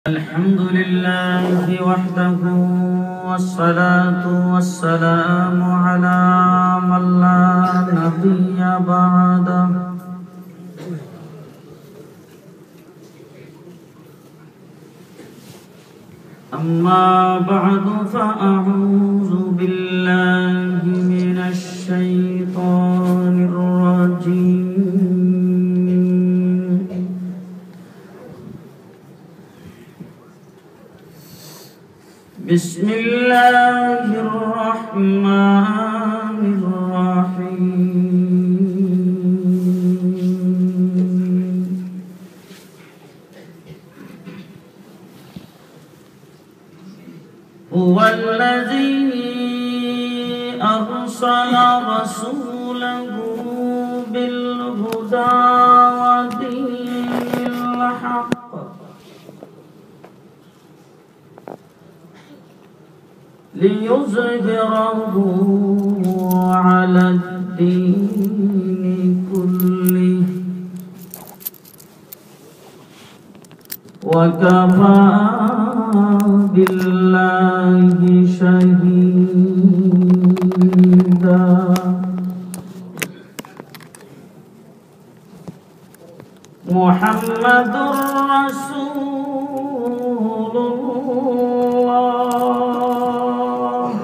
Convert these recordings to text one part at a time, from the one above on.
الحمد لله وحده والصلاة والسلام على من لا نبي بعده أما بعد فأعوذ بالله من الشيطان الرجيم بسم الله الرحمن الرحيم هو الذي أرسل رسوله بالهدى ودين الحق ليظهره على الدين كله وكفى بالله شهيدا محمد رسول الله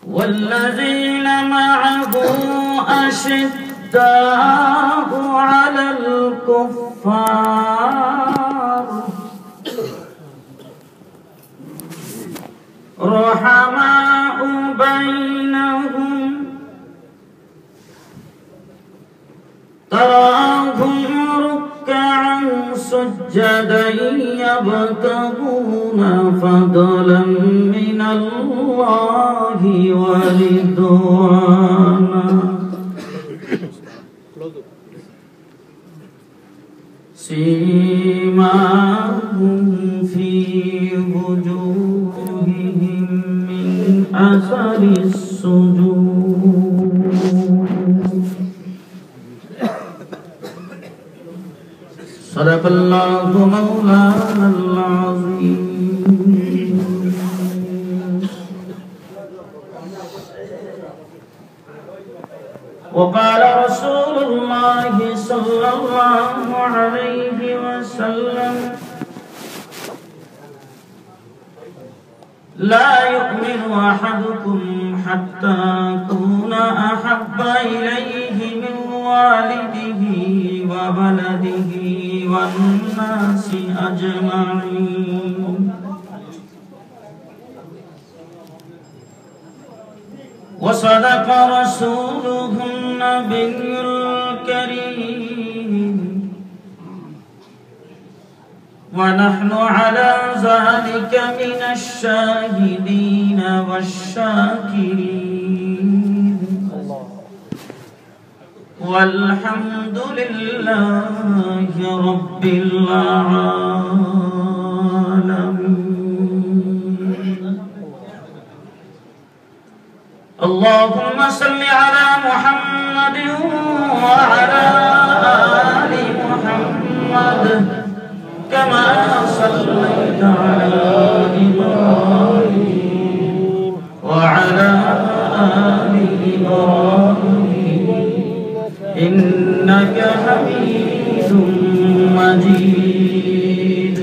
والذين معه أشداء على الكفار رحماء بينهم تراهم ركعا سجدا يبتغون فضلا من الله ورضوانا سيماهم في وجوههم من أثر السجود صدق الله مولانا العظيم وقال رسول الله صلى الله عليه وسلم لا يؤمن أحدكم حتى أكون أحب إليه من والده وولده والناس أجمعين وصدق رسوله النبي الكريم ونحن على ذلك من الشاهدين والشاكرين والحمد لله رب العالمين اللهم صل على محمد وعلى آل محمد كما صليت على إبراهيم وعلى آل إبراهيم إنك حميد مجيد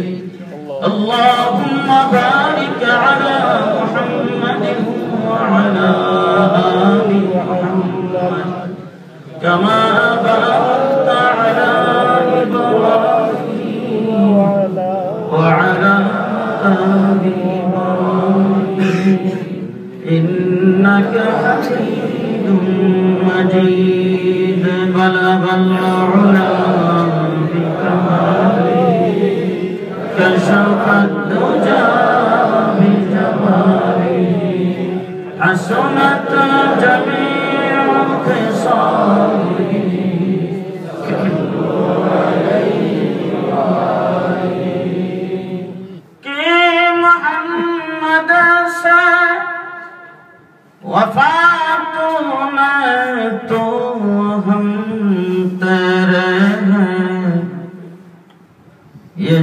اللهم بارك على محمد وعلى آل محمد كما باركت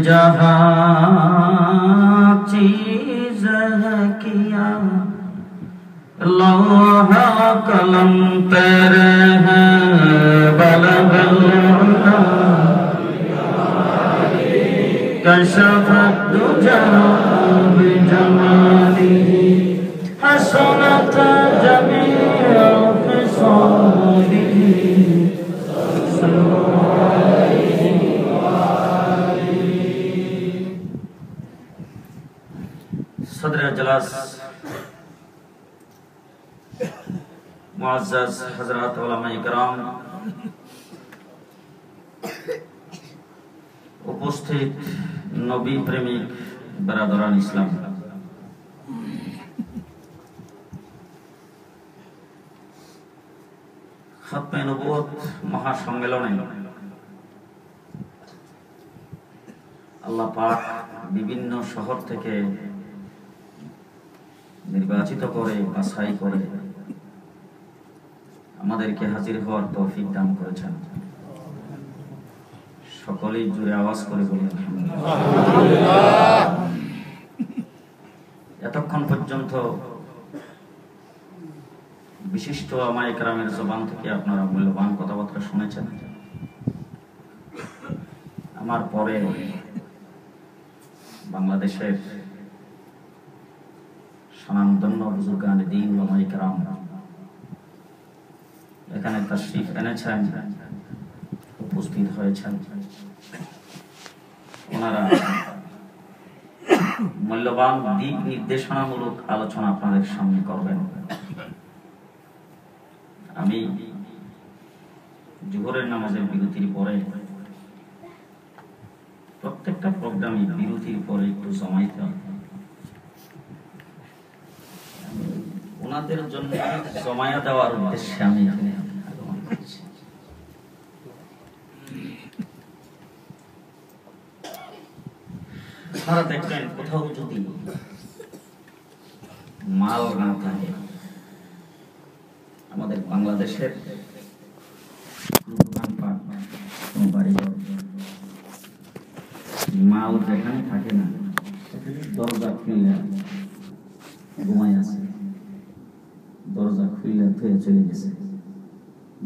जहाँ चीज है किया लौहा कलम तेरे हैं बलगल कशफ दुजा बिजमालिही हसनत जमीअ फिसालिही सदर अजलास मुअज़्ज़ज़ हज़रात उलमा इकराम उपस्थित नबी प्रेमिक बरादरान इस्लाम खत्मे नबुवत महासम्मेलने আল্লাহ পাক বিভিন্ন শহর থেকে নির্বাচিত করে বাছাই করে আমাদেরকে হাজির হওয়ার তৌফিক দান করেছেন। সকলেই জোরে আওয়াজ করে বলুন আলহামদুলিল্লাহ। এতক্ষণ পর্যন্ত বিশিষ্ট উলামায়ে কেরামের জবান থেকে আপনারা মূল্যবান কথাবার্তা শুনেছেন। আমার পরে বাংলাদেশের স্বনামধন্য বুজুর্গান দ্বীন উলামায়ে কেরাম এখানে তাশরীফ এনেছেন, উপস্থিত হয়েছেন। ওনারা মূল্যবান দিক নির্দেশনামূলক আলোচনা আপনাদের সামনে করবেন। আমি জোহরের নামাজের বিরতির পরে প্রত্যেকটা প্রোগ্রামে বিরতির পরে একটু জমাইতে হবে। ওনাদের জন্য জমায়া দেওয়ার উদ্দেশ্যে আমি এখানে আগমন করছি। আপনারা দেখবেন কোথাও যদি মাল না থাকে, আমাদের বাংলাদেশের দোকানপাট কোনো বাড়িঘর মাল যেখানে থাকে না সেখানে দরজা খুলে ঘুমাই আছে, দরজা খুলে থুয়ে চলে গেছে,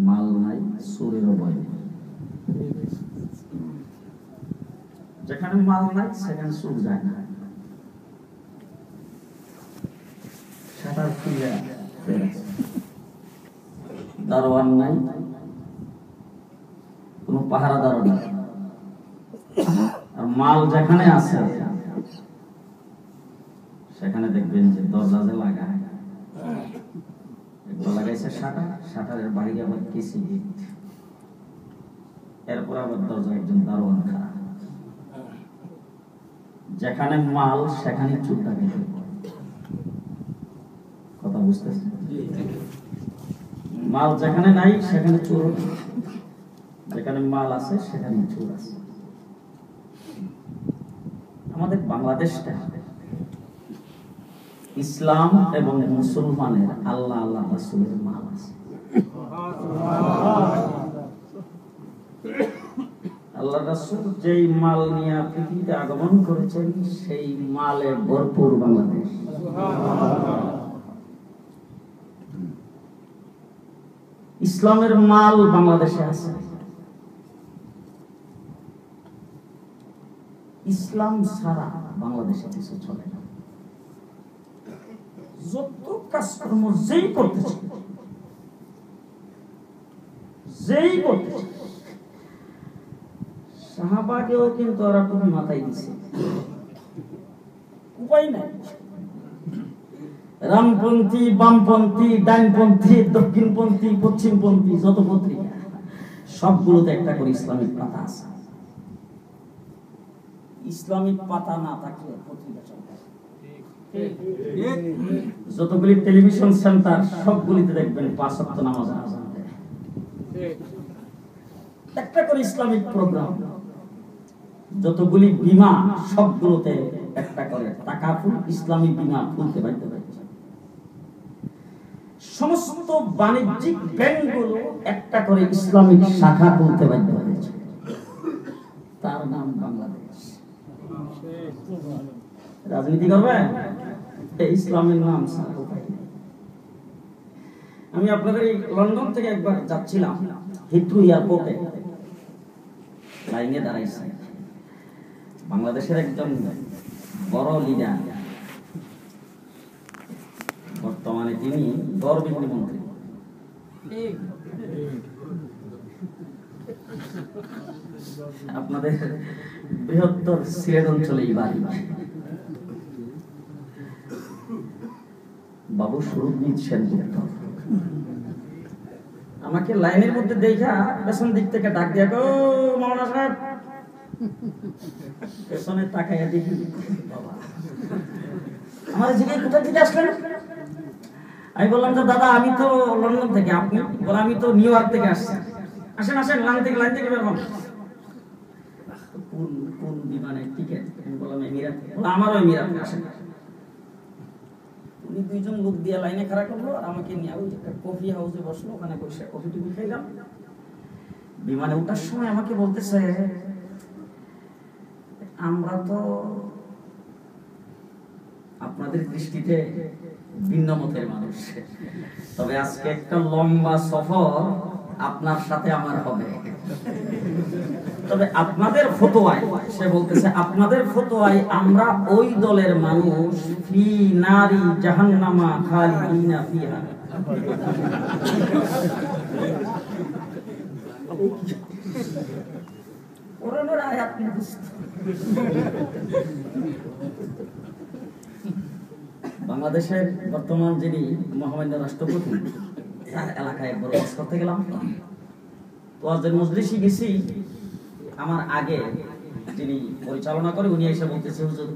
মাল নাই, চোরেরও ভয় নেই। যেখানে মাল নাই সেখানে চোর যায় না, শাটার খুলে দারোয়ান নাই, কোন পাহারাদার নাই। আর মাল যেখানে আছে সেখানে দেখবেন যে দরজা যে লাগায়, লাগাইছে শাটার, শাটারের বাইরে আবার কেসি গেট, এরপর আবার দরজা একজন দারোয়ান খাড়া। যেখানে মাল সেখানে চোর ডাকাতি। কথা বুঝতেছেন? মাল যেখানে নাই সেখানে চোর, যেখানে মাল আছে সেখানে চোর আছে। আমাদের বাংলাদেশটা ইসলাম এবং মুসলমানের আল্লাহ আল্লাহ রাসূলের মাল আছে। আল্লাহ রাসূল যেই মাল নিয়ে পৃথিবীতে আগমন করেছেন সেই মালে ভরপুর বাংলাদেশ। ইসলামের মাল বাংলাদেশে আছে। ইসলাম ছাড়া বাংলাদেশে কিছু চলে না। যত কাজকর্ম যেই করতেছে শাহবাগেও কিন্তু ওরা টুপি মাথায় দিছে, উপায় নাই। রামপন্থী, বামপন্থী, ডানপন্থী, দক্ষিণপন্থী, পশ্চিমপন্থী যত পত্রিকা সবগুলোতে একটা করে ইসলামিক পাতা আছে। ইসলামিক পাতা না থাকলে পত্রিকা চলবে। যতগুলি টেলিভিশন সেন্টার সবগুলিতে দেখবেন 5 ওয়াক্ত নামাজ আযান দেয়, একটা করে ইসলামিক প্রোগ্রাম। যতগুলি বীমা সবগুলোতে একটা করে তাকাফুল ইসলামিক বীমা খুলতে বাধ্য হয়েছে। সমস্ত বাণিজ্যিক ব্যাংকগুলো একটা করে ইসলামিক শাখা খুলতে বাধ্য হয়েছে। তার নাম বাংলাদেশ। রাজনীতি করবে ইসলামের নাম। আমি আপনাদের এই লন্ডন থেকে একবার যাচ্ছিলাম হিথ্রো এয়ারপোর্টে, লাইনে দাঁড়াইছি, বাংলাদেশের একজন বড় লিডার, বর্তমানে তিনি গর্বিনী মন্ত্রী, আপনাদের বৃহত্তর সিলেট অঞ্চলেই বাড়ি। বাবু সুরজিৎ সেনগুপ্ত আমাকে লাইনের মধ্যে দেখা পেছন দিক থেকে ডাক দিয়া, গো মাওলানা সাহেব। পেছনে তাকাইয়া দেখি বাবা আমার জিজ্ঞেস কোথা থেকে আসলেন? আমি বললাম যে দাদা আমি তো লন্ডন থেকে। আপনি? বলে আমি তো নিউ ইয়র্ক থেকে আসছি। আসেন আসেন, লাইন থেকে বের হন। কোন বিমানের টিকিট? আমি বললাম এমিরাত। বলে আমারও এমিরাত। আসেন। উনি দুইজন লোক দিয়ে লাইনে খাড়া করলো আর আমাকে নিয়ে ওই একটা কফি হাউসে বসলো, ওখানে বসে কফি টুফি খাইলাম। বিমানে ওঠার সময় আমাকে বলতেছে, আমরা তো আপনাদের দৃষ্টিতে ভিন্ন মতের মানুষ, তবে আজকে একটা লম্বা সফর আপনার সাথে আমার হবে। তবে আপনাদের ফতোয়ায়, সে বলতেছে আপনাদের ফতোয়ায় আমরা ওই দলের মানুষ, ফি নারি জাহান্নামা খালিদিনা ফিহা। কোরআনের আয়াত মুখস্থ। বাংলাদেশের বর্তমান যিনি মহামান্য রাষ্ট্রপতি, তার এলাকায় একবার ওয়াজ করতে গেলাম। ওয়াজের মজলিসে গেছি, আমার আগে যিনি পরিচালনা করে উনি এসে বলতেছে, হুজুর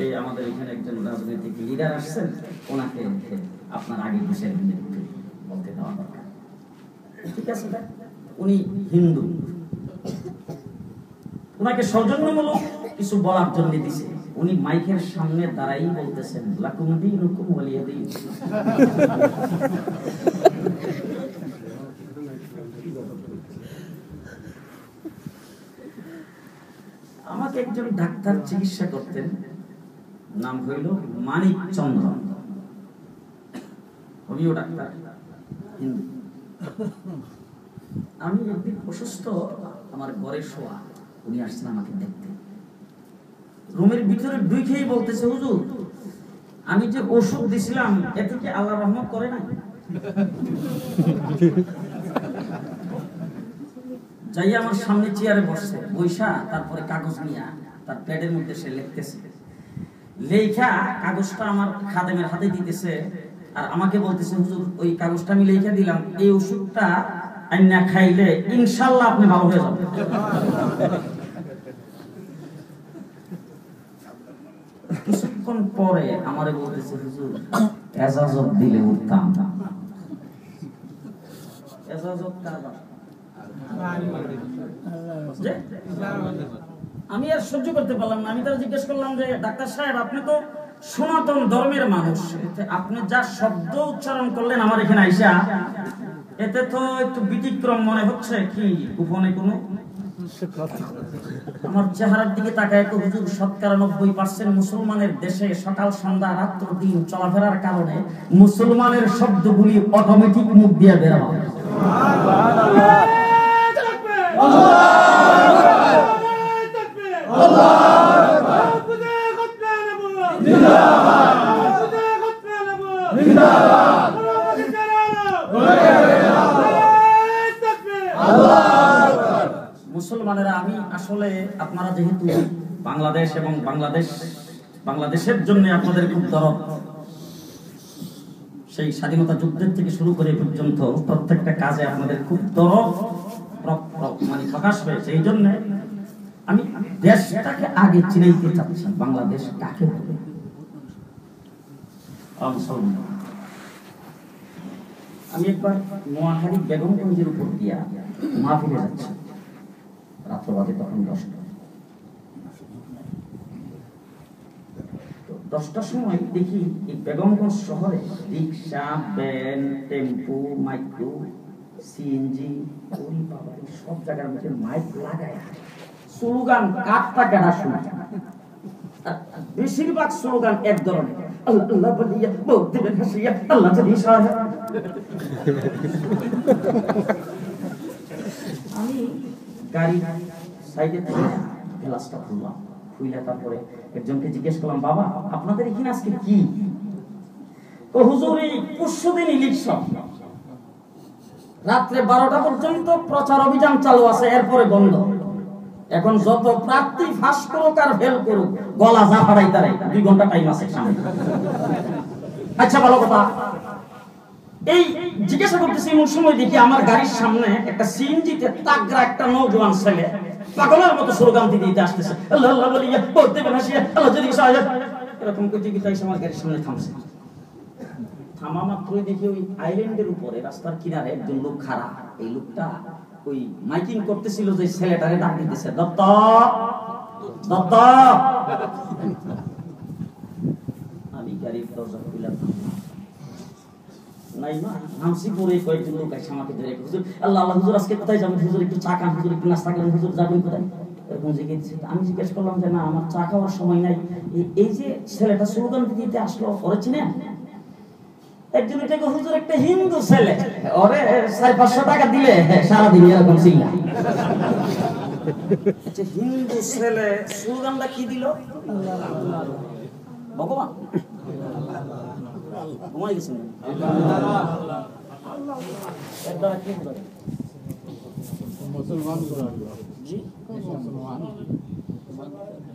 এই আমাদের এখানে একজন রাজনৈতিক লিডার আসছেন, ওনাকে আপনার আগে বিষয় বলতে দেওয়া দরকার। ঠিক আছে, উনি হিন্দু, ওনাকে সৌজন্যমূলক কিছু বলার জন্য দিছে। উনি মাইকের সামনে দাঁড়াই বলতেছেন, লাকুম দীনুকুম ওয়ালিয়া দীন। আমাকে একজন ডাক্তার চিকিৎসা করতেন, নাম হইল মানিক চন্দ্র, উনিও ডাক্তার, হিন্দু। আমি একদিন অসুস্থ, আমার ঘরে শোয়া, উনি আসছেন আমাকে দেখতে। রুমের ভিতরে ঢুকেই বলতেছে, হুজুর আমি যে ওষুধ দিছিলাম এতে কি আল্লাহ রহমত করে না? যাই আমার সামনে চেয়ারে বসছে, বৈশা তারপরে কাগজ নিয়ে তার প্যাডের মধ্যে সে লিখতেছে। লেখা কাগজটা আমার খাদেমের হাতে দিতেছে আর আমাকে বলতেছে, হুজুর ওই কাগজটা আমি লেখা দিলাম, এই ওষুধটা আইনা খাইলে ইনশাআল্লাহ আপনি ভালো হয়ে যাবেন। কিছুক্ষণ পরে আমারে বলতেছে, হুজুর এজাজত দিলে উঠতাম। এজাজত কার? আমি আর সহ্য করতে পারলাম না। আমি তার জিজ্ঞেস করলাম যে ডাক্তার সাহেব আপনি তো সনাতন ধর্মের মানুষ, আপনি যা শব্দ উচ্চারণ করলেন আমার এখানে আইসা, এতে তো একটু ব্যতিক্রম মনে হচ্ছে, কি গোপনে কোনো? আমার চেহারার দিকে তাকায়, হুজুর ৯০% মুসলমানের দেশে সকাল সন্ধ্যা রাত্র দিন চলাফেরার কারণে মুসলমানের শব্দগুলি অটোমেটিক মুখ দিয়ে বের হয়। মুসলমানেরা, আমি আসলে আপনারা যেহেতু বাংলাদেশ এবং বাংলাদেশের জন্য আপনাদের খুব দরদ, সেই স্বাধীনতা যুদ্ধের থেকে শুরু করে পর্যন্ত প্রত্যেকটা কাজে আপনাদের খুব দরদ মানে প্রকাশ হয়েছে। এই জন্য আমি দেশটাকে আগে চিনাইতে চাচ্ছি, বাংলাদেশ কাকে বলে। আমি একবার নোয়াখালী বেগমগঞ্জের উপর দিয়া মাহফিলে যাচ্ছি, রাত্রবাদে তখন 10টার সময় দেখি এই বেগমগঞ্জ শহরে রিক্সা, ভ্যান, টেম্পু, মাইক্রো, সিএনজি, সব জায়গার মধ্যে মাইক লাগায় স্লোগান কাটটা গাড়া শোনা। বেশিরভাগ স্লোগান এক ধরনের, আল্লাহ আল্লাহ বলিয়া ভোট দেবেন হাসিয়া, আল্লাহ যদি সহায়। আমি গাড়ি সাইডে থেকে গ্লাসটা খুললাম, খুলে তারপরে একজনকে জিজ্ঞেস করলাম, বাবা আপনাদের এখানে আজকে কি? তো হুজুর এই পরশুদিন ইলেকশন, রাত্রে 12টা পর্যন্ত প্রচার অভিযান চালু আছে, এরপরে বন্ধ। এখন যত প্রার্থী ফাঁস করুক আর ফেল করুক, গলা যা ফাড়াই তারে 2 ঘন্টা টাইম আছে সামনে। আচ্ছা ভালো কথা, এই জিজ্ঞাসা করতেছি এমন সময় দেখি আমার গাড়ির সামনে একটা সিএনজিতে তাগড়া একটা নওজোয়ান ছেলে পাগলের মতো স্লোগান দিতে আসতেছে, আল্লাহ আল্লাহ বলিয়া ভোট দেবেন হাসিয়া, আল্লাহ যদি সহায়। এরকম করে দিকে তাই আমার গাড়ির সামনে থামছে। থামা মাত্রই দেখি ওই আইল্যান্ডের উপরে রাস্তার কিনারে একজন লোক খাড়া। এই লোকটা ওই মাইকিং করতেছিল, যে ছেলেটারে ডাক দিতেছে, দত্ত দত্ত। আমি গাড়ির দরজা খুললাম, নাই মা নামছি পরে কয়েকজন লোক এসে আমাকে ধরে, হুজুর আল্লাহ আল্লাহ হুজুর আজকে কোথায় যাবেন? হুজুর একটু চা খান, হুজুর একটু নাস্তা করেন, হুজুর যাবেন কোথায়? এরকম জিজ্ঞেস। আমি জিজ্ঞেস করলাম যে না আমার চা খাওয়ার সময় নাই। এই যে ছেলেটা স্লোগান দিতে আসলো, ওরে চিনেন? একজন এটাকে হুজুর একটা হিন্দু ছেলে, ওরে 400-500 টাকা দিলে সারাদিন এরকম চিল্লা। আচ্ছা হিন্দু ছেলে স্লোগানটা কি দিল? ভগবান ঘুমাই গেছেন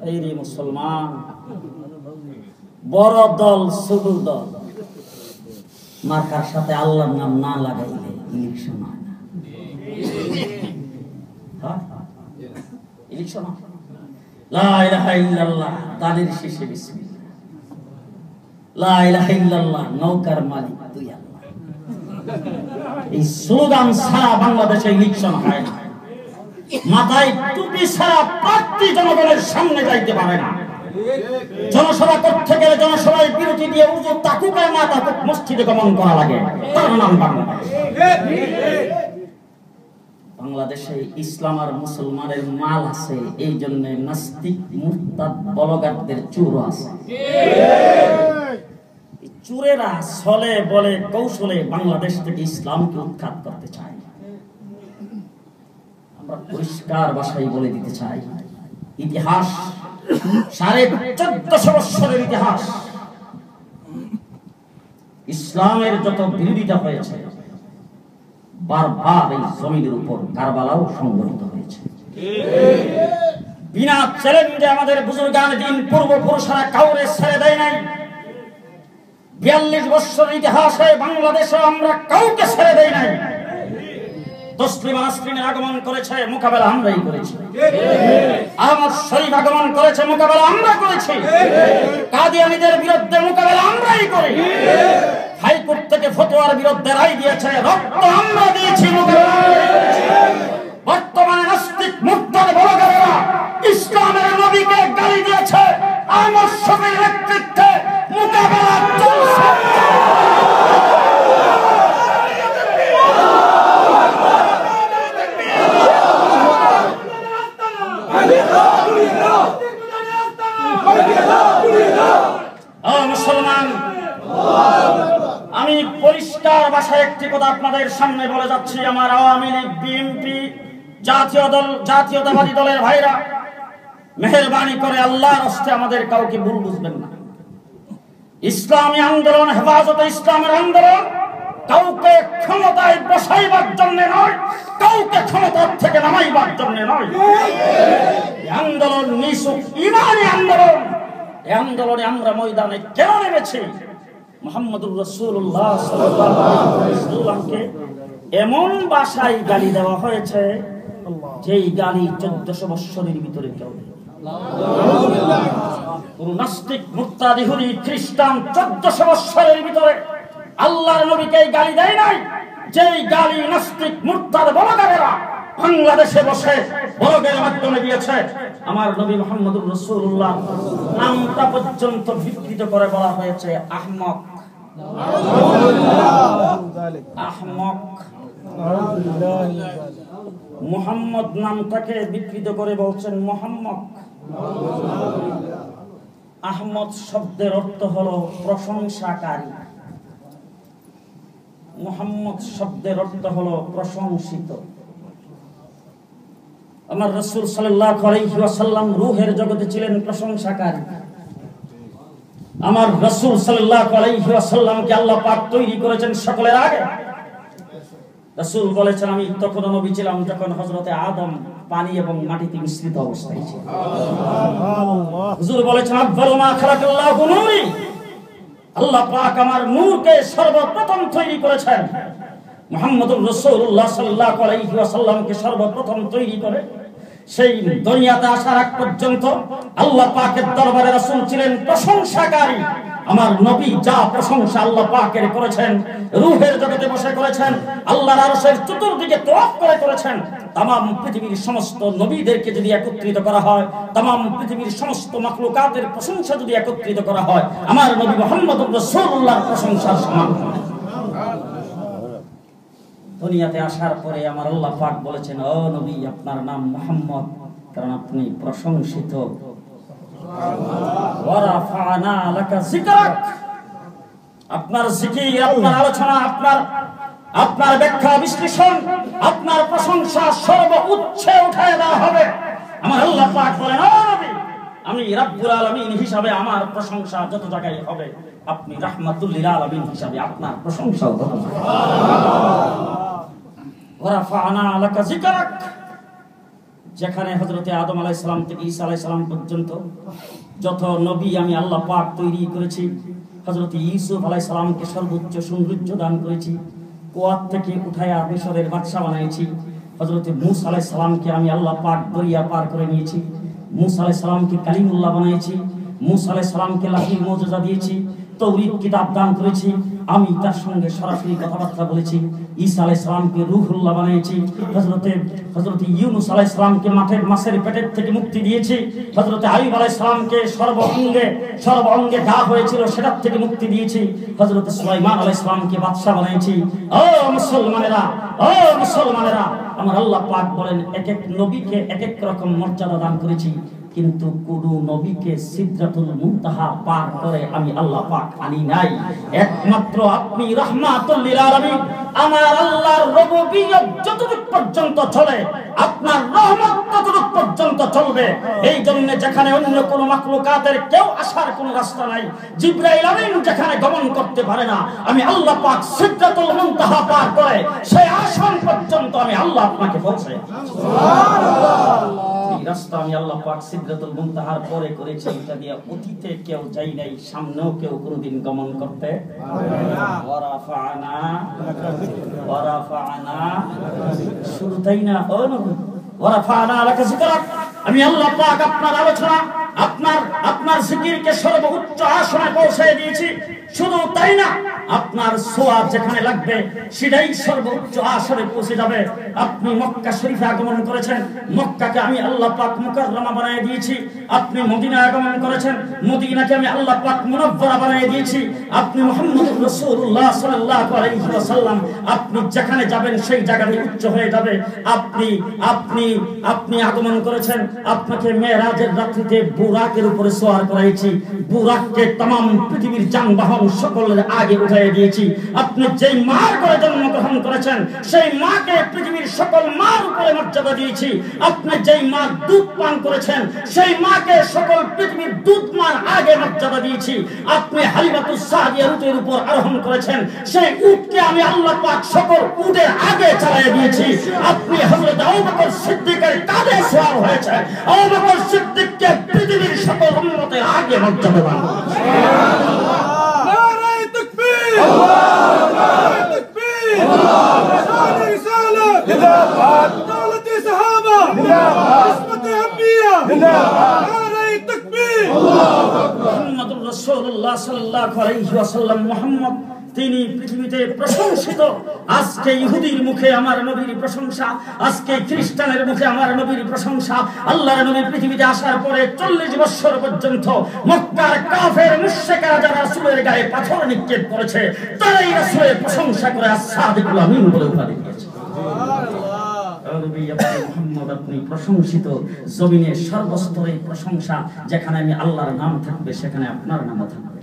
এই রে মুসলমান, বড় দল ছোট দল মার্কার সাথে আল্লাহর নাম না লাগাইলে ইলেকশন হয় না। ইলেকশন লা ইলাহা ইল্লাল্লাহ, দানের শেষে বিসমিল্লাহ, লা ইলাহা ইল্লাল্লাহ, নৌকার মালিক তুই আল্লাহ। এই স্লোগান ছাড়া বাংলাদেশে ইলেকশন হয় না। মাথায় টুপি ছাড়া প্রার্থী জনগণের সামনে যাইতে পারে না। জনসভা করতে গেলে জনসভায় বিরতি দিয়ে উজু তাকুক আর না তাকুক মসজিদে গমন করা লাগে, তার নাম বাংলাদেশ। বাংলাদেশে ইসলাম আর মুসলমানের মাল আছে, এই জন্য নাস্তিক মুরতাদ বলগারদের চুর আছে। চুরেরা ছলে বলে কৌশলে বাংলাদেশ থেকে ইসলামকে উৎখাত করতে চায়। আমরা পরিষ্কার ভাষায় বলে দিতে চাই, ইতিহাস 1450 বছরের ইতিহাস, ইসলামের যত বিরোধিতা হয়েছে বারবার এই জমিনের উপর কারবালাও সংঘটিত হয়েছে। বিনা চ্যালেঞ্জে আমাদের বুজুর্গান দিন পূর্বপুরুষরা কাউরে ছেড়ে দেয় নাই। 42 বছরের ইতিহাসে বাংলাদেশে আমরা কাউকে ছেড়ে দেই নাই। তসলিমা নাসরিনের আগমন করেছে, মোকাবেলা আমরাই করেছি। আহমদ শরীফ আগমন করেছে, মোকাবেলা আমরা করেছি। কাদিয়ানীদের বিরুদ্ধে মোকাবেলা আমরাই করি। হাইকোর্ট থেকে ফতোয়ার বিরুদ্ধে রায় দিয়েছে, রক্ত আমরা দিয়েছি, মোকাবেলা। বর্তমানে নাস্তিক মুরতাদ বলগাররা ইসলামের নবীকে গালি দিয়েছে, আহমদ শরীফের নেতৃত্বে মোকাবেলা চলছে। মুসলমান, আমি পরিষ্কার ভাষায় একটি কথা আপনাদের সামনে বলে যাচ্ছি। আমার আওয়ামী লীগ, বিএনপি, জাতীয়তাবাদী দলের ভাইরা, মেহেরবানি করে আল্লাহর হস্তে আমাদের কাউকে ভুল বুঝবেন না। ইসলামী আন্দোলন, হেফাজতে ইসলামের আন্দোলন কাউকে ক্ষমতায় বসাইবার জন্য নয়, কাউকে ক্ষমতার থেকে নামাইবার জন্য নয়। আন্দোলন নিছক ইমানি আন্দোলন। এই আন্দোলনে আমরা ময়দানে কেন নেমেছি? মুহাম্মদুর রাসূলুল্লাহ সাল্লাল্লাহু আলাইহি ওয়াসাল্লামকে এমন ভাষায় গালি দেওয়া হয়েছে, যেই গালি 1400 বছরের ভিতরে কেউ নেই। কোন নাস্তিক, মুরতাদ, ইহুদি, খ্রিস্টান 1400 বছরের ভিতরে আল্লাহর নবীকে গালি দেয় নাই, যেই গালি নাস্তিক, মুরতাদ বলগারেরা বাংলাদেশে বসে বলগের মাধ্যমে দিয়েছে। আমার নবী মুহাম্মদুর রাসূলুল্লাহ নামটা পর্যন্ত বিকৃত করে বলা হয়েছে আহমক। আহমক মুহাম্মদ নামটাকে বিকৃত করে বলছেন মোহাম্মদ। আহমদ শব্দের অর্থ হলো প্রশংসাকারী, মুহাম্মদ শব্দের অর্থ হলো প্রশংসিত। আমার রাসূল সাল্লাল্লাহু আলাইহি ওয়াসাল্লাম রূহের জগতে ছিলেন প্রশংসাকারী। আমার রাসূল সাল্লাল্লাহু আলাইহি ওয়াসাল্লামকে আল্লাহ পাক তৈরি করেছেন সকলের আগে। রাসূল বলেছেন, আমি তখন নবী ছিলাম যখন হযরতে আদম পানি এবং মাটিতে মিশ্রিত অবস্থায় ছিল। সুবহানাল্লাহ। হুজুর বলেছেন, আফদালু মা খালাকাল্লাহু নূরি, আল্লাহ পাক আমার নূরকে সর্বপ্রথম তৈরি করেছেন। মুহাম্মদুর রাসূলুল্লাহ সাল্লাল্লাহু আলাইহি ওয়াসাল্লামকে সর্বপ্রথম তৈরি করে সেই দুনিয়াতে আসার আগ পর্যন্ত আল্লাহ পাকের দরবারে রাসূল ছিলেন প্রশংসাকারী। আমার নবী যা প্রশংসা আল্লাহ পাকের করেছেন, রূহের জগতে বসে করেছেন, আল্লাহর আরশের চতুর্দিকে তওয়াফ করে করেছেন। तमाम পৃথিবীর সমস্ত নবীদেরকে যদি একত্রিত করা হয়, तमाम পৃথিবীর সমস্ত মাখলুকাতের প্রশংসা যদি একত্রিত করা হয়, আমার নবী মুহাম্মদুর রাসূলুল্লাহর প্রশংসার সমান। দুনিয়াতে আসার পরে আমার আল্লাহ পাক বলেছেন, ও নবী, আপনার নাম মুহাম্মদ, কারণ আপনি প্রশংসিত। ওয়া রাফা'না লাকা যিকরাক, আপনার জিকির, আপনার আলোচনা, আপনার ব্যাখ্যা বিশ্লেষণ, আপনার প্রশংসা সর্বোচ্চে উঠায় দেওয়া হবে। আমার আল্লাহ পাক বলেন, ও নবী, আমি রাব্বুল আলামিন হিসাবে আমার প্রশংসা যত জায়গায় হবে, আপনি রাহমাতুল লিল আলামিন হিসাবে আপনার প্রশংসাও তত। ওয়া রাফা'না লাকা যিকরাক, যেখানে হযরতে আদম আলাইহিস সালাম থেকে ঈসা আলাইহিস সালাম পর্যন্ত যত নবী আমি আল্লাহ পাক তৈরি করেছি, হযরতে ইউসুফ আলাইহিস সালামকে সর্বোচ্চ সৌন্দর্য দান করেছি, কুয়াত থেকে উঠায়া মিশরের বাদশা বানাইছি। হযরতে মূসা আলাইহিস সালামকে আমি আল্লাহ পাক দরিয়া পার করে নিয়েছি, মূসা আলাইহিস সালামকে কালিমুল্লাহ বানাইছি, মূসা আলাইহিস সালামকে লাহিল মুজিজা দিয়েছি, তাওরীত কিতাব দান করেছি, আমি তার সঙ্গে সরাসরি কথাবার্তা বলেছি। ঈসা আলাইহিস সালামকে রূহুল্লাহ বানিয়েছি, হযরতে ইউনূস আলাইহিস সালামকে মাছের পেটের থেকে মুক্তি দিয়েছি, হযরতে আইয়ুব আলাইহিস সালামকে সর্বাঙ্গে ঘা হয়েছিল সেটার থেকে মুক্তি দিয়েছি, হযরতে সুলাইমান আলাইহিস সালামকে বাদশা বানিয়েছি। ও মুসলমানেরা, আমার আল্লাহ পাক বলেন, এক এক নবীকে এক এক রকম মর্যাদা দান করেছি, কিন্তু কোন নবীকে সিদরাতুল মুনতাহা পার করে আমি আল্লাহ পাক আনি নাই। একমাত্র আপনি রাহমাতুল লিল আলামিন। আমার আল্লাহর রুবুবিয়্যত যতটুক পর্যন্ত চলে, আপনার রহমত ততটুক পর্যন্ত চলবে। এই জন্য যেখানে অন্য কোন মাখলুকাতের কেউ আসার কোন রাস্তা নাই, জিবরাইল আমিন যেখানে গমন করতে পারে না, আমি আল্লাহ পাক সিদরাতুল মুনতাহা পার করে সেই আসন পর্যন্ত আমি আল্লাহ আপনাকে পৌঁছাই। সুবহানাল্লাহ। রাস্তা আমি আল্লাহ পাক সিদরাতুল মুনতাহার পরে করেছি, এটা দিয়ে অতীতে কেউ যাই নাই, সামনেও কেউ কোনোদিন গমন করতে পারবে না। ওয়া রাফা'না শুধু তাই না, ও নবী, ওয়া রাফা'না লাকা যিকরাক, আমি আল্লাহ পাক আপনার আলোচনা, আপনার জিকিরকে সর্বোচ্চ আসনে পৌঁছে দিয়েছি। শুধু তাই না, আপনার সোয়া যেখানে লাগবে সেটাই সর্বোচ্চ আসরে পৌঁছে যাবে। আপনি মক্কা শরীফে আগমন করেছেন, মক্কাকে আমি আল্লাহ পাক মুকাররমা বানিয়ে দিয়েছি। আপনি মদিনা আগমন করেছেন, মদিনাকে আমি আল্লাহ পাক মুনাওয়ারা বানিয়ে দিয়েছি। আপনি মুহাম্মদুর রাসূলুল্লাহ সাল্লাল্লাহু আলাইহি ওয়াসাল্লাম, আপনি যেখানে যাবেন সেই জায়গাটি উচ্চ হয়ে যাবে। আপনি আগমন করেছেন, আপনাকে মেরাজের রাত্রিতে বুরাকের উপরে সওয়ার করাইছি, বুরাককে तमाम পৃথিবীর যানবাহন সকলের আগে উঠিয়ে দিয়েছি। আপনি যেই মার করে জন্মগ্রহণ করেছেন সেই মাকে পৃথিবীর সকল মার উপরে মর্যাদা দিয়েছি। আপনি যেই মা দুধ পান করেছেন সেই মাকে সকল পৃথিবীর দুধ মার আগে মর্যাদা দিয়েছি। আপনি হালিমাতুস সাদিয়া উটের উপর আরোহণ করেছেন, সেই উটকে আমি আল্লাহ পাক সকল উটের আগে চালিয়ে দিয়েছি। আপনি হযরত আবু বকর সিদ্দিকের কাঁধে সওয়ার হয়েছেন, আবু বকর সিদ্দিককে পৃথিবীর সকল উম্মতের আগে মর্যাদা দান করেছেন। সুবহানাল্লাহ। নারে তাকবীর, নারে তাকবীর, শান রিসালাত, জিন্দাবাদ, দৌলতে সাহাবা, জিন্দাবাদ, ইসমতে আম্বিয়া, জিন্দাবাদ, নারে তাকবীর, আল্লাহু আকবার। মুহাম্মদুর রাসূলুল্লাহ সাল্লাল্লাহু আলাইহি ওয়াসাল্লাম মুহাম্মদ, তিনি পৃথিবীতে প্রশংসিত। আজকে ইহুদির মুখে আমার নবীর প্রশংসা, আজকে খ্রিস্টানের মুখে আমার নবীর প্রশংসা। আল্লাহর নবী পৃথিবীতে আসার পরে 40 বছর পর্যন্ত মক্কার কাফের মুশরিকরা যারা রাসূলের গায়ে পাথর নিক্ষেপ করেছে, তারাই রাসূলের প্রশংসা করে আস-সাদিকুল আমিন বলে উপাধি দিয়েছে। সুবহানাল্লাহ। নবী আপনি মুহাম্মদ আপনি প্রশংসিত, জমিনের সর্বস্তরে প্রশংসা, যেখানে আমি আল্লাহর নাম থাকবে সেখানে আপনার নামও থাকবে।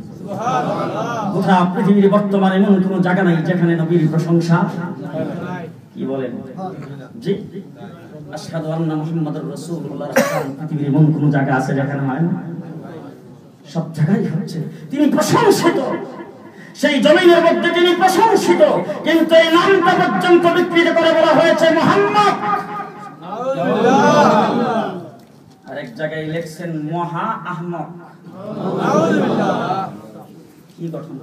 গোটা পৃথিবীর বর্তমানে এমন কোন জায়গা নাই যেখানে নবীর প্রশংসা কি বলেন জি আশহাদু আন্না মুহাম্মাদুর রাসূলুল্লাহ। পৃথিবীর এমন কোন জায়গা আছে যেখানে হয় না? সব জায়গায় হচ্ছে। তিনি প্রশংসিত, সেই জমিনের মধ্যে তিনি প্রশংসিত, কিন্তু এই নামটা পর্যন্ত বিকৃত করে বলা হয়েছে মুহাম্মদ। আরেক জায়গায় লিখছেন মহা আহমক। কি গঠন!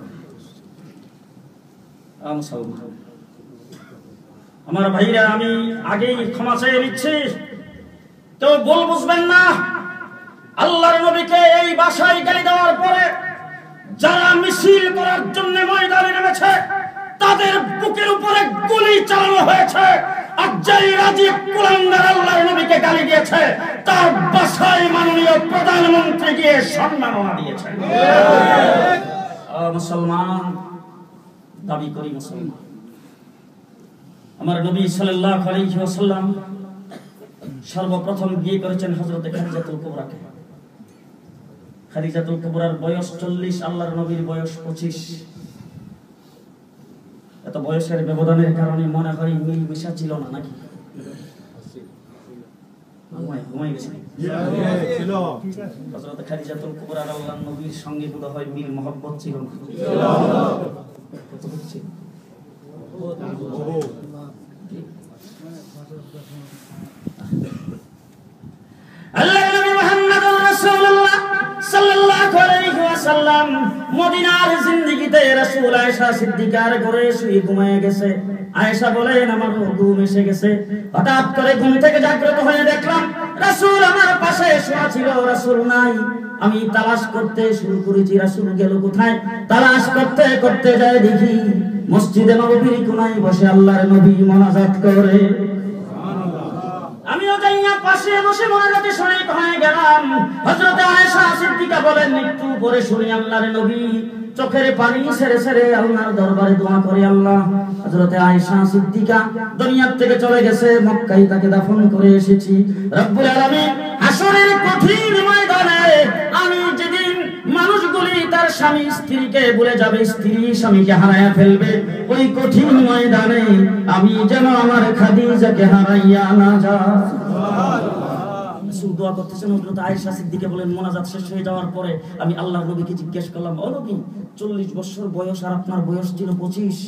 আমার ভাইরা, আমি আগেই ক্ষমা চেয়ে নিচ্ছি, তো ভুল বুঝবেন না। আল্লাহর নবীকে এই ভাষায় গালি দেওয়ার পরে যারা মিছিল করার জন্য ময়দানে নেমেছে তাদের বুকের উপরে গুলি চালানো হয়েছে। আর যেই রাজীব কুলাঙ্গার আল্লাহর নবীকে গালি দিয়েছে তার বাসায় মাননীয় প্রধানমন্ত্রী গিয়ে সম্মাননা দিয়েছে। মুসলমান দাবি করি মুসলমান। আমার নবী সাল্লাল্লাহু আলাইহি ওয়াসাল্লাম সর্বপ্রথম বিয়ে করেছেন হযরত খাদিজাতুল কুবরাকে। খাদিজাতুল কুবরার বয়স 40, আল্লাহর নবীর বয়স 25। এত বয়সের ব্যবধানের কারণে মনে হয় মিল মিশা ছিল না নাকি? হযরত খাদিজাতুল কুবরার আল্লাহর নবীর সঙ্গে বোধহয় মিল মহব্বত ছিল না। আল্লাহর নবী মুহাম্মদুর রাসূলুল্লাহ সাল্লাল্লাহু আলাইহি ওয়াসাল্লাম মদিনার জিন্দেগিতে রাসূল আয়েশা সিদ্দিকার ঘরে শুয়ে ঘুমিয়ে গেছে। আয়েশা বলেন আমার ঘুম এসে গেছে। হঠাৎ করে ঘুম থেকে জাগ্রত হয়ে দেখলাম রাসূল আমার পাশে শোয়া ছিল, রাসূল নাই। আমি তালাশ করতে শুরু করেছি রাসূল গেল কোথায়। তালাশ করতে করতে যায় দেখি মসজিদে নববীর কোনায় বসে আল্লাহর নবী মোনাজাত করে। আমিও যাইয়া পাশে বসে মোনাজাতে শরীক হয়ে গেলাম। হযরত আয়েশা সিদ্দিকা বলেন একটু পরে শুনি আল্লাহর নবী চোখের পানি ছেড়ে ছেড়ে আল্লাহর দরবারে দোয়া করে আল্লাহ। হযরত আয়েশা সিদ্দিকা দুনিয়া থেকে চলে গেছে, মক্কায় তাকে দাফন করে এসেছি। রব্বুল আলামিন হাসরের কঠিন ময়দানে আমি যেদিন মানুষগুলি তার স্বামী স্ত্রীকে ভুলে যাবে, স্ত্রী স্বামীকে হারায়া ফেলবে, ওই কঠিন ময়দানে আমি যেন আমার খাদিজাকে হারাইয়া না যাই। দোয়া করতেছেন। হযরত আয়েশা সিদ্দিকা বলেন মোনাজাত শেষ হয়ে যাওয়ার পরে আমি আল্লাহর নবীকে জিজ্ঞেস করলাম, ও নবী 40 বছর বয়স আর আপনার বয়স ছিল 25,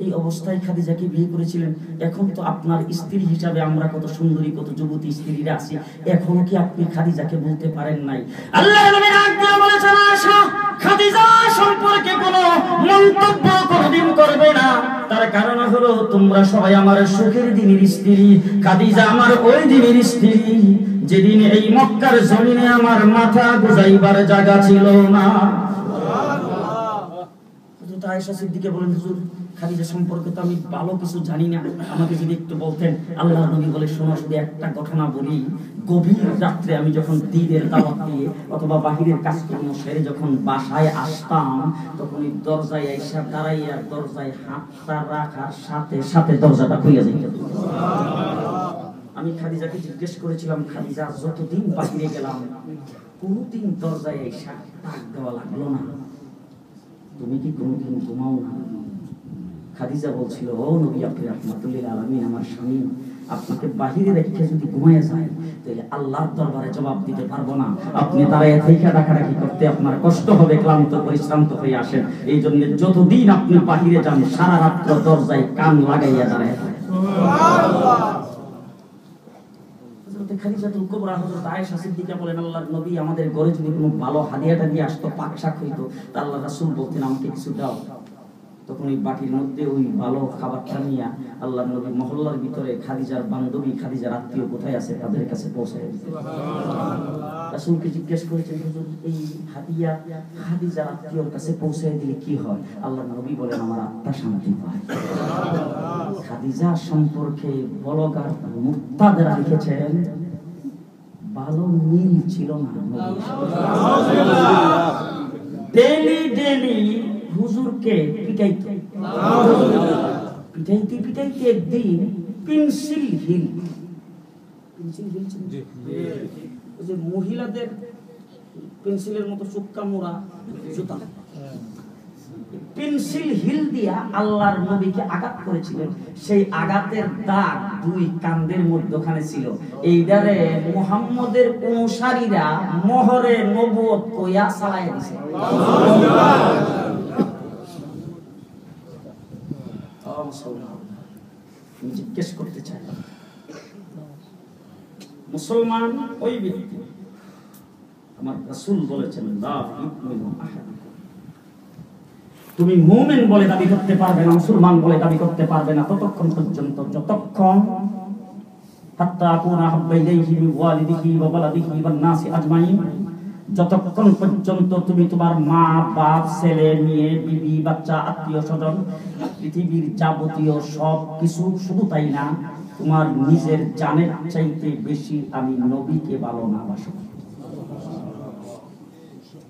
এই অবস্থায় খাদিজাকে বিয়ে করেছিলেন। এখন তো আপনার স্ত্রী হিসাবে আমরা কত সুন্দরী কত যুবতী স্ত্রীরা আছি, এখনো কি আপনি খাদিজাকে বলতে পারেন নাই? আল্লাহর নবী ডাক দিয়ে বলেছেন আয়েশা খাদিজা সম্পর্কে কোনো মন্তব্য কোনদিন করবে না। তার কারণ হলো তোমরা সবাই আমার সুখের দিনের স্ত্রী, খাদিজা আমার ওই দিনের স্ত্রী যেদিন এই মক্কার জমিনে আমার মাথা গুজাইবার জায়গা ছিল না। হযরত আয়েশা সিদ্দিকা বলেন হুজুর খাদিজা সম্পর্কে তো আমি ভালো কিছু জানি না, আমাকে যদি একটু বলতেন। আল্লাহর নবী বলে শোনো শুধু একটা ঘটনা বলি। গভীর রাত্রে আমি যখন দিনের দাওয়াত দিয়ে অথবা বাহিরের কাজকর্ম সেরে যখন বাসায় আসতাম তখন এই দরজায় আয়েশা দাঁড়াইয়া দরজায় হাতটা রাখার সাথে সাথে দরজাটা খুলে যেত। আমি খাদিজাকে জিজ্ঞেস করেছিলাম খাদিজা যতদিন বাহিরে গেলাম কোনদিন দরজায় আয়েশা ডাক দেওয়া লাগলো না, তুমি কি কোনদিন ঘুমাও না? খাদিজা বলছিল ও নবী আপনি রাহমাতুল লিল আলামিন আমার স্বামী আপনাকে বাহিরে রেখে যদি ঘুমিয়ে যায় তাহলে আল্লাহর দরবারে জবাব দিতে পারবো না। আপনি দাঁড়ায় থেকে ডাকাডাকি করতে আপনার কষ্ট হবে, ক্লান্ত পরিশ্রান্ত হয়ে আসেন। এই জন্য যতদিন আপনি বাহিরে যান সারা রাত্র দরজায় কান লাগাইয়া দাঁড়ায় খাদিজাতুল কুবরা হযরত আয়েশা সিদ্দিকা বলেন আল্লাহর নবী আমাদের ঘরে যদি কোনো ভালো হাদিয়াটা দিয়ে আসতো, পাক শাক হইতো, তা আল্লাহর রাসূল বলতেন আমাকে কিছু দাও। তখন ওই বাটির মধ্যে ওই ভালো খাবারটা নিয়ে আল্লাহর নবী মহল্লার ভিতরে খাদিজার বান্ধবী খাদিজার আত্মীয় কোথায় আছে তাদের কাছে পৌঁছায় দিতেন। রাসূলকে জিজ্ঞেস করেছেন হুজুর এই হাদিয়া খাদিজার আত্মীয়র কাছে পৌঁছায় দিলে কি হয়? আল্লাহর নবী বলেন আমার আত্মা শান্তি পায়। খাদিজা সম্পর্কে বলগার মুক্তাদারা লিখেছেন ভালো মিল ছিল না। ডেলি ডেলি হুজুরকে পিটাইতে পিটাইতে পিটাইতে একদিন পেন্সিল হিল পেন্সিল হিলছেন? ওই যে মহিলাদের পেন্সিলের মতো চুক্কা মোড়া জুতা, পেন্সিল হিল দিয়া আল্লাহর নবীকে আঘাত করেছিলেন। সেই আঘাতের দাগ দুই কান্দের মধ্যখানে ছিল। এইটারে মুহাম্মদের অনুসারীরা মোহরে নবুয়ত কইয়া চালাইয়া দিছে। আমি জিজ্ঞেস করতে চাই, মুসলমান ওই ব্যক্তি, আমার রাসূল বলেছেন লা ইউমিনু আহাদুকুম, তুমি মুমিন বলে দাবি করতে পারবে না, মুসলমান বলে দাবি করতে পারবে না ততক্ষণ পর্যন্ত যতক্ষণ হাত্তা আকুনা হাব্বা ইলাইহি মিন ওয়ালিদিহি ওয়া ওয়ালাদিহি ওয়ান নাসি আজমাইন, যতক্ষণ পর্যন্ত তুমি তোমার মা বাপ ছেলে মেয়ে বিবি বাচ্চা আত্মীয় স্বজন পৃথিবীর যাবতীয় সব কিছু, শুধু তাই না তোমার নিজের জানের চাইতে বেশি আমি নবীকে ভালো না বাসো।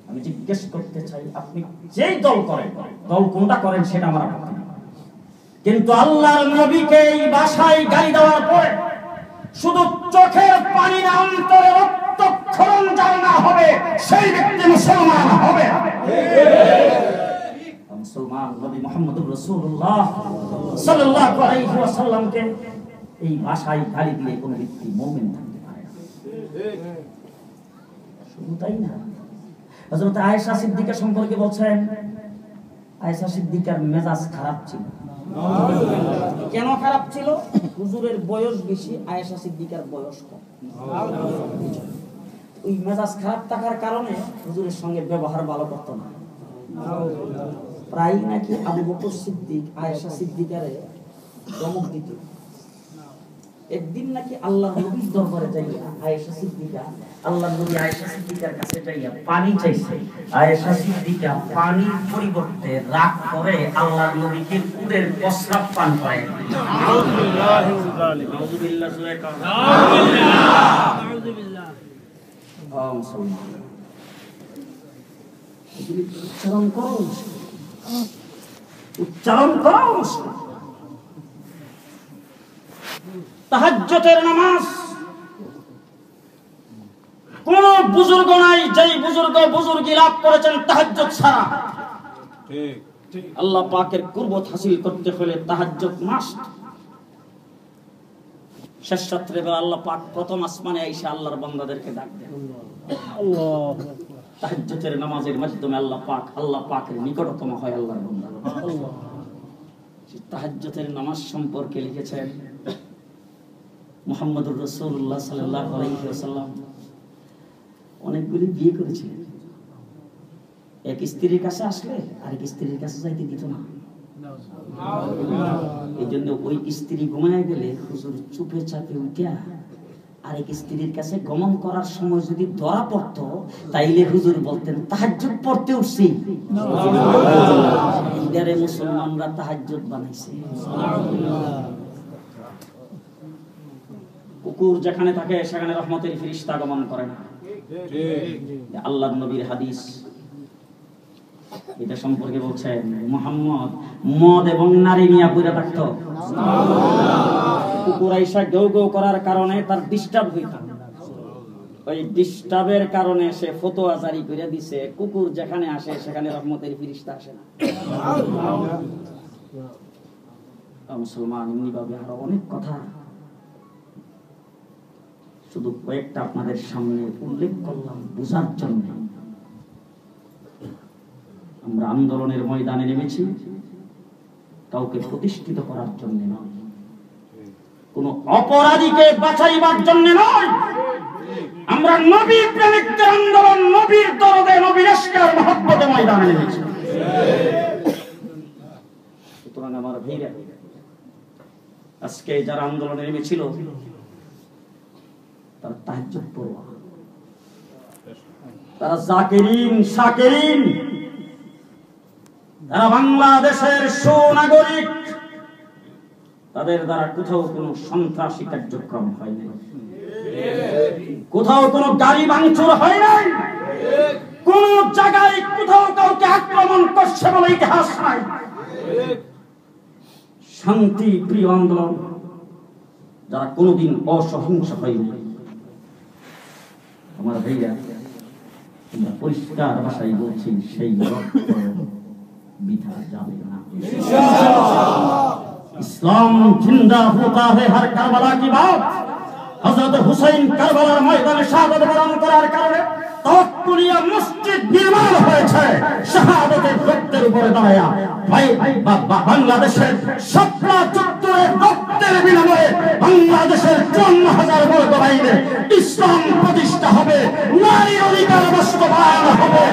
আমি জিজ্ঞেস করতে চাই, আপনি যেই দল করেন, দল কোনটা করেন সেটা আমার আপত্তি নেই, কিন্তু আল্লাহর নবীকে এই ভাষায় গালি দেওয়ার পরে শুধু চোখের পানি না অন্তরে রক্তক্ষরণ যার না হবে সেই ব্যক্তি মুসলমান হবে। মুসলমান নবী মুহাম্মদুর রাসূলুল্লাহ সাল্লাল্লাহু আলাইহি ওয়াসাল্লামকে এই ভাষায় গালি দিলে কোনো ব্যক্তি মুমিন থাকতে পারে না। শুধু তাই না, হযরত আয়েশা সিদ্দিকা সম্পর্কে বলছেন, আয়েশা সিদ্দিকার মেজাজ খারাপ ছিল। কেন খারাপ ছিল? হুজুরের বয়স বেশি, আয়েশা সিদ্দিকার বয়স কম। ওই মেজাজ খারাপ থাকার কারণে হুজুরের সঙ্গে ব্যবহার ভালো করত না। প্রায় নাকি আবু বকর সিদ্দিক আয়েশা সিদ্দিকারে ধমক দিত। একদিন নাকি আল্লাহর নবীর দরবারে যাইয়া আয়েশা সিদ্দিকা, আল্লাহর নবী আয়েশা সিদ্দিকার কাছে যাইয়া পানি চাইছে। আয়েশা সিদ্দিকা পানির পরিবর্তে রাগ করে আল্লাহর নবীকে উটের প্রস্রাব পান করায়। নাউযুবিল্লাহ নাউযুবিল্লাহ জোরে কাও নাউযুবিল্লাহ। মুসলমান উচ্চারণ করো, উচ্চারণ করো। তাহাজ্জুদের নামাজ কোন বুজুর্গ নাই যেই বুজুর্গ বুজুর্গি লাভ করেছেন তাহাজ্জুদ ছাড়া। ঠিক ঠিক, আল্লাহ পাকের কুরবত হাসিল করতে হলে তাহাজ্জুদ মাস্ট। শেষ রাত্রে বেলা আল্লাহ পাক প্রথম আসমানে আইসা আল্লাহর বান্দাদেরকে ডাক দেন। আল্লাহু আকবার। তাহাজ্জুদের নামাজের মাধ্যমে আল্লাহ পাকের নিকটতম হয় আল্লাহর বান্দা। আল্লাহ তাহাজ্জুদের নামাজ সম্পর্কে লিখেছেন মুহাম্মদুর রাসূলুল্লাহ সাল্লাল্লাহু আলাইহি ওয়াসাল্লাম অনেকগুলি বিয়ে করেছিলেন। এক স্ত্রীর কাছে আসলে আরেক স্ত্রীর কাছে যাইতে দিত না। এই জন্য ওই স্ত্রী ঘুমায় গেলে হুজুর চুপে চাপে উঠিয়া আরেক স্ত্রীর কাছে গমন করার সময় যদি ধরা পড়তো তাইলে হুজুর বলতেন তাহাজ্জুদ পড়তে উঠছি। ইদারে মুসলমানরা তাহাজ্জুদ বানাইছে। কুকুর যেখানে থাকে সেখানে রহমতের ফেরেশতা আগমন করে না। আল্লাহর নবীর হাদিস এটা সম্পর্কে বলছেন, মুহাম্মদ মদ এবং নারী নিয়ে পড়ে থাকতো। কুকুর আইসা গৌ গৌ করার কারণে তার ডিস্টার্ব হইত। ওই ডিস্টার্বের কারণে সে ফতোয়া জারি করে দিছে কুকুর যেখানে আসে সেখানে রহমতের ফেরেশতা আসে না। মুসলমান এমনিভাবে আরো অনেক কথা, শুধু কয়েকটা আপনাদের সামনে উল্লেখ করলাম বোঝার জন্য। আমরা আন্দোলনের ময়দানে নেমেছি কাউকে প্রতিষ্ঠিত করার জন্য নয়, কোন অপরাধীকে বাঁচাইবার জন্য নয়। আমরা নবী প্রেমিকদের আন্দোলন, নবীর দরদে, নবীর ইশকের মহব্বতে ময়দানে নেমেছি। সুতরাং আমার ভাইরা, আজকে যারা আন্দোলনে নেমেছিল তারা তাহাজ্জুদ পড়ুয়া, তারা জাকিরিন শাকিরিন, তারা বাংলাদেশের সুনাগরিক। তাদের দ্বারা কোথাও কোনো সন্ত্রাসী কার্যক্রম হয় নাই, কোথাও কোনো গাড়ি ভাঙচুর হয় নাই, কোন জায়গায় কোথাও কাউকে আক্রমণ করছে বলে ইতিহাস নাই। শান্তি প্রিয় আন্দোলন, যারা কোনোদিন অসহিংস হয়নি, আমার ভাইয়া, আমরা পরিষ্কার ভাষায় বলছি, সেই রক্ত বৃথা যাবে না। ইসলাম জিন্দা হোতা है हर কারবালা की बात। হযরত হুসাইন কারবালার ময়দানে শাহাদাত বরণ করার কারণে তাওয়াক্কুলিয়া মসজিদ নির্মাণ হয়েছে শাহাদাতের রক্তের উপরে দাঁড়ায়া। ভাই বাংলাদেশের শাপলা চত্বরে রক্তের বিনিময়ে বাংলাদেশের ৫৪,০০০ বর্গ মাইলে ইসলাম প্রতিষ্ঠা হবে, নারীর অধিকার বাস্তবায়ন হবে,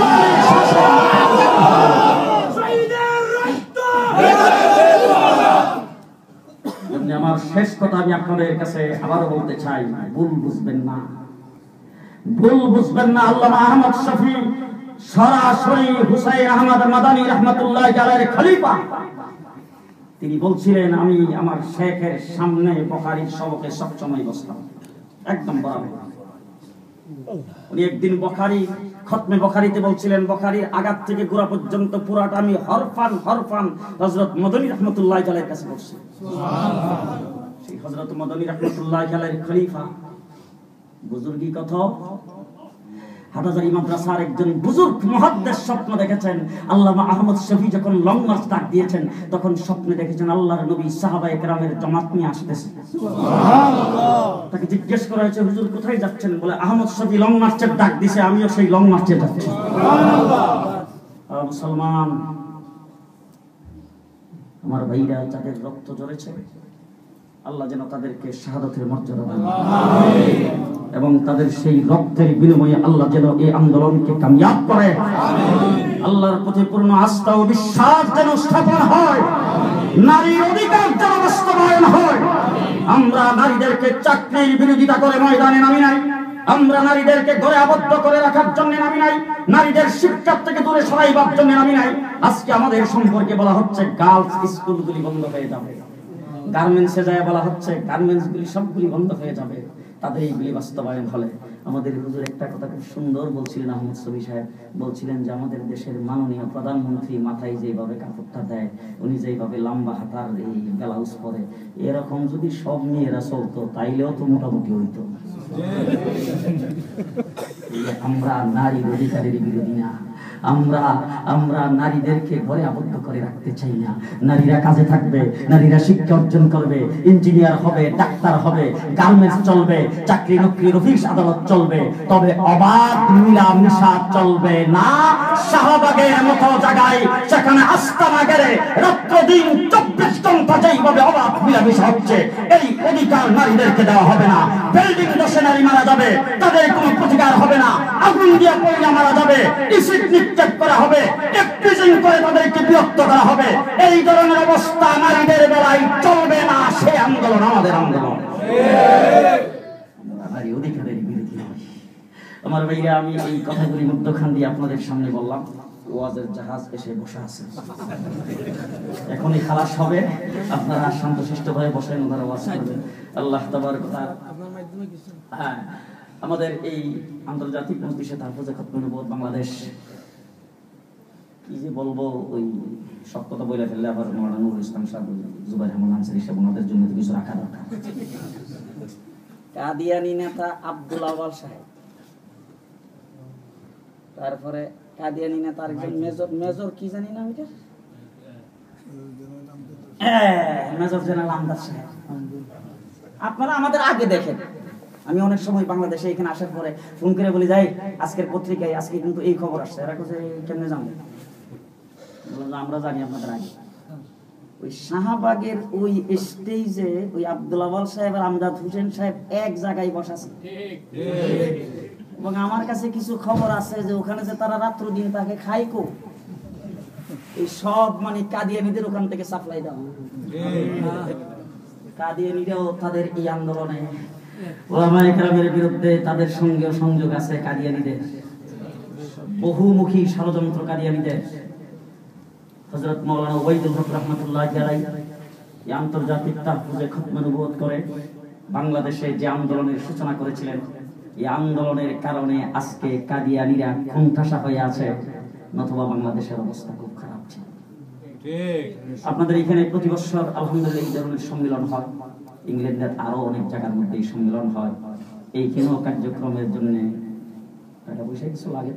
নারী শাসন। আমার শেষ কথা আমি আপনাদের কাছে আবারও বলতে চাই, ভুল বুঝবেন না, ভুল বুঝবেন না। আল্লামা আহমদ শফি সরাসরি হুসাইন আহমদ মাদানী রাহমাতুল্লাহ আলাইহির খলিফা, তিনি বলছিলেন আমি আমার শেখের সামনে বুখারীর সবকে সবসময় বসতাম, একদম বরাবর। উনি একদিন বুখারী খতমে বুখারীতে বলছিলেন, বুখারীর আগাত থেকে গোড়া পর্যন্ত পুরাটা আমি হরফান হরফান হযরত মদনী রাহমাতুল্লাহ আলাইহির কাছে পড়ছি। সুবহানাল্লাহ। সেই হযরত মদনী রাহমাতুল্লাহ আলাইহির খলিফা বুজুর্গি কথা হাটহাজারী মাদ্রাসার একজন বুজুর্গ মুহাদ্দিস স্বপ্ন দেখেছেন, আল্লামা আহমদ শফি যখন লং মার্চ ডাক দিয়েছেন তখন স্বপ্নে দেখেছেন আল্লাহর নবী সাহাবায়ে কেরামের জামাত নিয়ে আসতেছে। সুবহানাল্লাহ। তাকে জিজ্ঞেস করা হয়েছে, হুজুর কোথায় যাচ্ছেন? বলে আহমদ শফি লং মার্চের ডাক দিয়েছে, আমিও সেই লং মার্চে যাচ্ছি। সুবহানাল্লাহ। মুসলমান আমার ভাইরা, যাদের রক্ত ঝরেছে আল্লাহ যেন তাদেরকে শাহাদাতের মর্যাদা দেন, আমিন। এবং তাদের সেই রক্তের বিনিময়ে আল্লাহ যেন এই আন্দোলনকে কামিয়াব করে, আমিন। আল্লাহর প্রতি পূর্ণ আস্থা ও বিশ্বাস যেন স্থাপন হয়, নারীর অধিকার যেন বাস্তবায়ন হয়। আমরা নারীদেরকে চাকরির বিরোধিতা করে ময়দানে নামি নাই, আমরা নারীদেরকে ঘরে আবদ্ধ করে রাখার জন্য নামি নাই, নারীদের শিক্ষা থেকে দূরে সরাইবার জন্য নামি নাই। আজকে আমাদের সম্পর্কে বলা হচ্ছে গার্লস স্কুলগুলি বন্ধ হয়ে যাবে, গার্মেন্টসে যায় বলা হচ্ছে গার্মেন্টসগুলি সবগুলি বন্ধ হয়ে যাবে। তাদের এইগুলি বাস্তবায়ন হলে আমাদের হুজুর একটা কথা খুব সুন্দর বলছিলেন, আহমদ শফি সাহেব বলছিলেন যে আমাদের দেশের মাননীয় প্রধানমন্ত্রী মাথায় যেভাবে কাপড়টা দেয়, উনি যেভাবে লম্বা হাতার এই ব্লাউজ পরে, এরকম যদি সব মেয়েরা চলতো তাইলেও তো মোটামুটি হইতো। আমরা নারীর অধিকারের বিরোধী না, আমরা নারীদেরকে ঘরে আবদ্ধ করে রাখতে চাই না। নারীরা কাজে থাকবে, নারীরা শিক্ষা অর্জন করবে, ইঞ্জিনিয়ার হবে, ডাক্তার হবে, গার্মেন্টস চলবে, চাকরি নকরির অফিস আদালত চলবে, তবে অবাধ মিলামিশা চলবে না। শাহবাগের মতো জায়গায় সেখানে আস্তানা গেড়ে রাত্র দিন 24 ঘন্টা যেইভাবে অবাধ মিলামিশা হচ্ছে, এই অধিকার নারীদেরকে দেওয়া হবে না। বিল্ডিং দোষে নারী মারা যাবে, তাদের কোনো প্রতিকার হবে না। আগুন দিয়ে পয়লা মারা যাবে, এসিড নিক্ষেপ করা হবে, এক্সপ্রেশন করে তাদেরকে বিরক্ত করা হবে। এই ধরনের অবস্থা নারীদের বেলায় চলবে না। সে আন্দোলন আমাদের আন্দোলন, নারী অধিকারের বিরোধী নয়। আমার ভাইরা, আমি এই কথাগুলি মধ্যখান দিয়ে আপনাদের সামনে বললাম। ওয়াজের জাহাজ এসে বসে আছে, এখনই খালাস হবে, আপনারা শান্তশিষ্ট ভাবে বসেন, ওনারা ওয়াজ করবেন। আল্লাহ তাবারক ওয়া তাআলা হ্যাঁ আমাদের এই আন্তর্জাতিক মজলিসে তাহফুজে খতমে নবুয়ত বাংলাদেশ, কি যে বলবো, ওই সব কথা বলে ফেললে আবার মাওলানা নুরুল ইসলাম সাহেব, জুবাইর আহমদ আনসারী সাহেব, ওনাদের জন্য কিছু রাখা দরকার। কাদিয়ানী নেতা আব্দুল আওয়াল সাহেব, তারপরে কাদিয়ানী নেতা আরেকজন মেজর কি জানি না, ওইটা মেজর জেনারেল আমদাদ সাহেব। আপনারা আমাদের আগে দেখেন, আমি অনেক সময় বাংলাদেশে এখানে আসার পরে ফোন করে বলি, যাই আজকের পত্রিকায় আজকে কিন্তু এই খবর আসছে, এরা কোথায় কেমনে জানবে? আমরা জানি আপনাদের আগে। ওই শাহবাগের ওই স্টেজে ওই আব্দুল আওয়াল সাহেব আর আমদাদ হোসেন সাহেব এক জায়গায় বসাছে, এবং আমার কাছে কিছু খবর আছে যে ওখানে যে তারা রাত্র দিন তাকে খাইকো, এই সব মানে কাদিয়ানীদের ওখান থেকে সাপ্লাই দেওয়া। কাদিয়ানীরাও তাদের এই আন্দোলনে ওলামায়ে কেরামের বিরুদ্ধে তাদের সঙ্গে সংযোগ আছে। কাদিয়ানীদের বহুমুখী ষড়যন্ত্র, কাদিয়ানীদের। হযরত মাওলানা ওবাইদুল হক রাহমাতুল্লাহি আলাইহি এই আন্তর্জাতিক তাহফুজে খতমে নবুয়ত করে বাংলাদেশে যে আন্দোলনের সূচনা করেছিলেন, এই আন্দোলনের কারণে আজকে কাদিয়ানীরা কোণঠাসা হয়ে আছে, নতুবা বাংলাদেশের অবস্থা খুব খারাপ ছিল। আপনাদের এখানে প্রতি বছর আলহামদুলিল্লাহ এই ধরনের সম্মেলন হয়, ইংল্যান্ডের আরো অনেক জায়গার মধ্যে এই সম্মেলন হয়। এইখানেও কার্যক্রমের জন্য টাকা পয়সা কিছু লাগে।